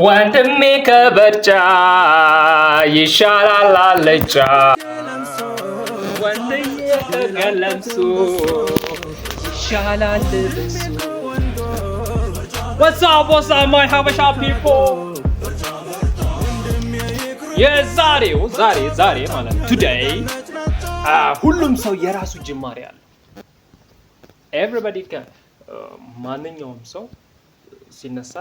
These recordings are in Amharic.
ወንድሜ ከበርጫ ይሻላል አልጫ ወንድሜ ከገለምሱ ይሻላል ልብሱ What's up my Habesha people የዛሬው ዛሬ ማለት today ሁሉም ሰው የራሱ ጅማሬ አለው everybody can ማንኛውም ሰው ሲነሳ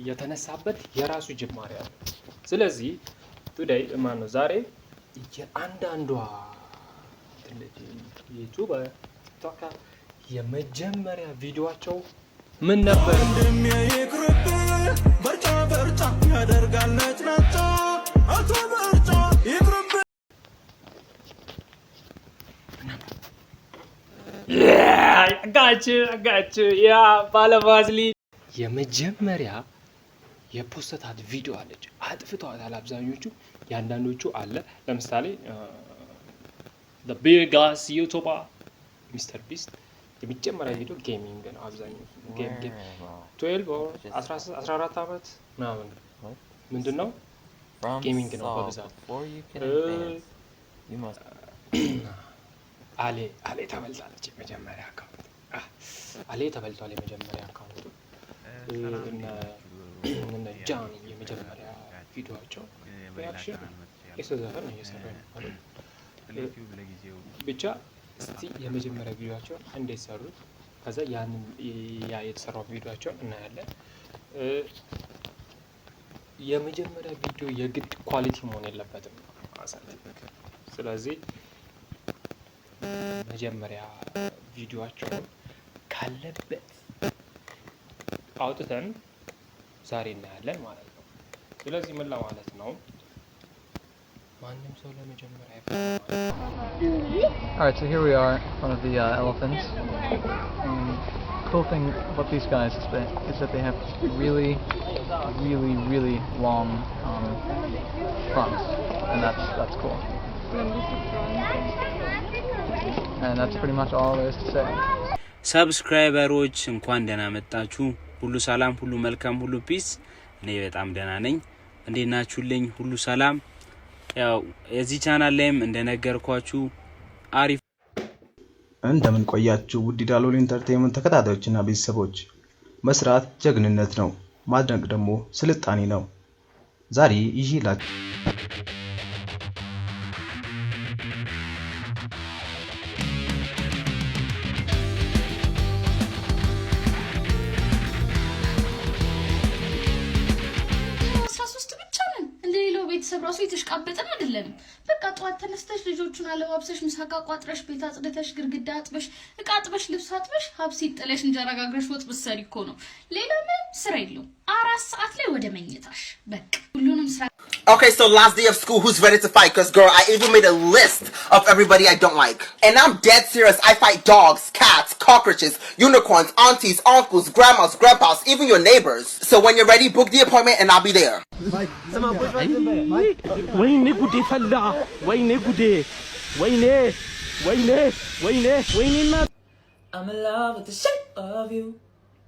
የተነሳበት የራሱ ጅማሬ አለ ስለዚህ today ማነው ዛሬ የአንዳንዷ ዩቲዩበር ቲክቶከር የመጀመሪያ ቪዲዮአቸው ምን ነበር በርጫ ያደርጋል ነጭ አቶ በርጫ ይቅርብ አጋጭ ያ ባለቫዝሊ የመጀመሪያ የፖስተታት ቪዲዮ አለች አጥፍቷታል አብዛኞቹ ያንዳንዶቹ አለ ለምሳሌ the biggest YouTuber Mr Beast የመጀመሪያ ቪዲዮ ጌሚንግ ነው አብዛኞቹ ጌም 12 or 14 አመት ምናምን ምንድነው ጌሚንግ ነው በብዛት አሌ ተበልታለች የመጀመሪያ አካውንት አሌ ተበልቷል የመጀመሪያ አካውንቱ እና ጃኒ የመጀመሪያ ቪዲዮአቸው ሪአክሽን እየሰራን ነው ብቻ እስቲ የመጀመሪያ ቪዲዮአቸው እንዴት ሰሩት ከዛ ያንን የተሰራው ቪዲዮአቸው እናያለን የመጀመሪያ ቪዲዮ የግድ ኳሊቲ መሆን የለበትም ስለዚህ መጀመሪያ ቪዲዮአቸው ካለበት አውጥተን ዛሬ እናያለን ማለት ነው ስለዚህ ምን ለማለት ነው ማንንም ሰው ለመጀመሪያ Alright, so here we are in front of the elephants. Cool thing about these guys is that they have really long fronts, and that's cool. And that's pretty much all there is to say. ሰብስክራይበሮች እንኳን ደህና መጣችሁ ሁሉ ሰላም ሁሉ መልካም ሁሉ ፒስ እኔ በጣም ደህና ነኝ እንዴት ናችሁልኝ ሁሉ ሰላም ያው እዚህ ቻናል ላይም እንደነገርኳችሁ አሪፍ እንደምን ቆያችሁ ውድ ዳሎል ኢንተርቴይንመንት ተከታታዮችና ቤተሰቦች መስራት ጀግንነት ነው ማድነቅ ደግሞ ስልጣኔ ነው ዛሬ ይዤላችሁ ሰብራሱ የተሽቃበጠን አይደለም በቃ ጧት ተነስተሽ ልጆቹን አለባብሰሽ ምሳቃ ቋጥረሽ ቤት አጽድተሽ ግርግዳ አጥበሽ እቃ አጥበሽ ልብስ አጥበሽ ሀብሲ ጥለሽ እንጀራ ጋግረሽ ወጥ ብትሰሪ እኮ ነው ሌላ ምን ስራ የለውም 4 ሰዓት ላይ ወደ መኝታሽ በቃ ሁሉንም ስራ Okay, so last day of school, who's ready to fight? Cause girl, I even made a list of everybody I don't like. And I'm dead serious, I fight dogs, cats, cockroaches, unicorns, aunties, uncles, grandmas, grandpas, even your neighbors. So when you're ready, book the appointment and I'll be there. I'm in love with the shape of you.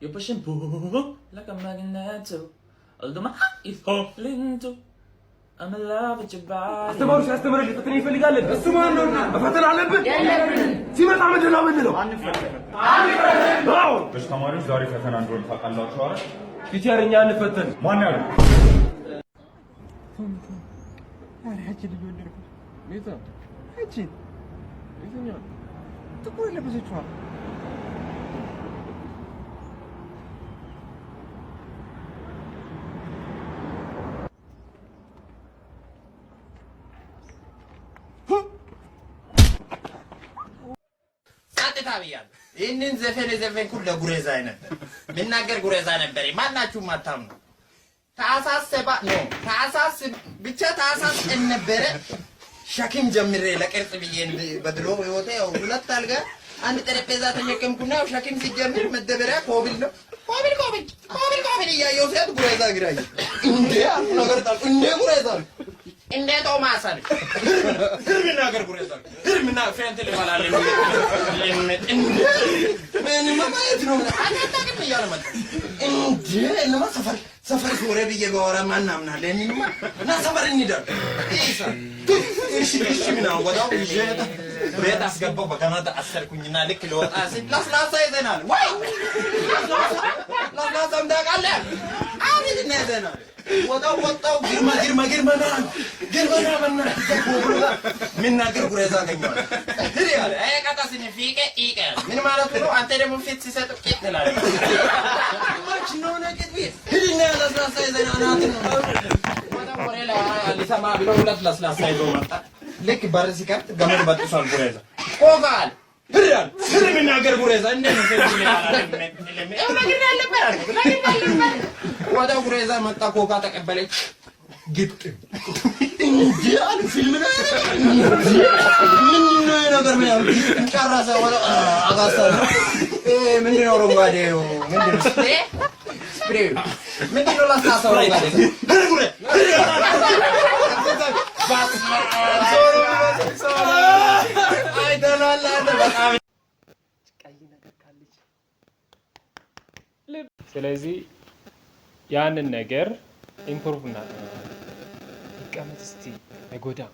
You're pushing boom like a magnet too. Although my heart is falling too. I'm in love with your body. አስተማሪ ልትፈተን ይፈልጋል እሱ ማን ነው መፈተን አለብን ሲመጣ ምንድን ነው ምንድነው አንፈተን እሺ ተማሪዎች ዛሬ ፈተና እንደሆነ ታውቃላችሁ አይደል ቲቸርኛ አንፈተን ማን ያለው አራጅ ልጅ ወንድር ሜታ እቺ እዚህኛው ጥቁር ለብሰችዋ ታቢያል ይሄንን ዘፈን ኩል ለጉሬዛ ነበር ምናገር ጉሬዛ ነበር ማናችሁ ማታም ነው ታሳሰባ ነው ታሳስ ብቻ ታሳስ ነበር ሸክም ጀምሬ ለቅርጽ ብዬን በድሮ ህይወቴ ያው ሁለት አልጋ አንድ ጠረጴዛ ተሸከምኩና ሸክም ሲጀምር መደበሪያ ኮብል ነው ኮብል ያየው ሰት ጉሬዛ ግራይ እንዴ ነገር ታል እንዴ ጉሬዛ እንደ ቶማስ አለ ህርምና ገር ጉሬዛ ህርምና ፌንት ለማላለ ምን ማማየት ነው አታውቅም እያለ መጣ እንዴ እነማ ሰፈር ዞሬ ብዬ ባወራ ማናምናለ እኔማ እና ሰፈር እንሂዳለን እሺ ምናምን ወጣው ይዤ ቤት አስገባው በገመድ አሰርኩኝና ልክ ለወጣ ሲል ለስላሳ ይዘናል ወይ ለስላሳ እንዳቃለህ አሪፍ ነው ይዘናል ወጣው ግርማ ምን ነገር ጉሬዛ አገኘው ትሪያለ አይቃጣስኝ ፊቄ ኢቀ ምን ማለት ነው አንተ ደግሞ ፊት ሲሰጥ ቂጥ ይላል ማች ነው ነገር ቢስ ህሊና ለስላሳ ይዘናል ወጣው ወሬላ ሊሰማ ብሎ ሁለት ለስላሳ ይዞ መጣ ልክ በር ሲከፍት ገመድ በጥሷል ጉሬዛ ቆጋል ብራል ስለምን ነገር ጉሬዛ እንደምን ወደ ጉሬዛ መጣ ኮካ ተቀበለች ግጥ እንጂ አሉ ፊልም ነው ምን ነገር ምን ያው ጨረሰ ወደ አጋሳ ምን ነው ሮንጋዴው ምን ነው ስፕሬ ምን ነው ላሳሳው ሮንጋዴ ጉሬ ስለዚህ ያንን ነገር ኢምፕሩቭ እናደርጋለን። ይቀመጥ እስቲ አይጎዳም